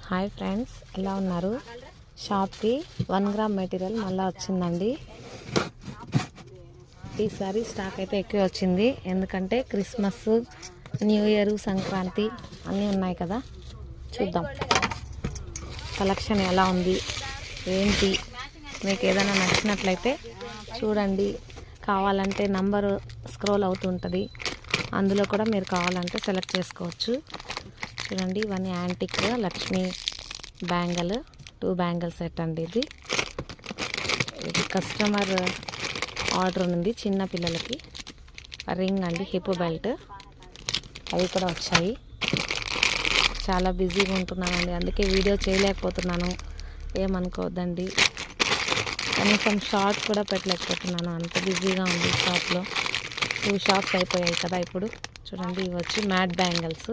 Hi friends, ఎలా ఉన్నారు? షాప్కి 1 గ్రామ్ మెటీరియల్ మళ్ళీ వచ్చిందండి. ఈసారి స్టాక్ అయితే ఎక్కువ వచ్చింది, ఎందుకంటే క్రిస్మస్, న్యూ ఇయర్, సంక్రాంతి అన్నీ ఉన్నాయి కదా. చూద్దాం కలెక్షన్ ఎలా ఉంది ఏంటి. మీకు ఏదైనా నచ్చినట్లయితే చూడండి, కావాలంటే నంబరు స్క్రోల్ అవుతుంటుంది, అందులో కూడా మీరు కావాలంటే సెలెక్ట్ చేసుకోవచ్చు. చూడండి, ఇవన్నీ antique Lakshmi bangle, 2 bangle set అండి. ఇది కస్టమర్ ఆర్డర్ ఉంది. చిన్న పిల్లలకి రింగ్ అండి, హిప్ బెల్ట్, అవి కూడా వచ్చాయి. చాలా బిజీగా ఉంటున్నానండి, అందుకే వీడియో చేయలేకపోతున్నాను, ఏమనుకోవద్దండి. కనీసం షార్ట్ కూడా పెట్టలేకపోతున్నాను, అంత బిజీగా ఉంది. షాప్లో 2 షాప్స్ అయిపోయాయి కదా ఇప్పుడు. చూడండి, ఇవి వచ్చి మ్యాట్ బ్యాంగిల్స్.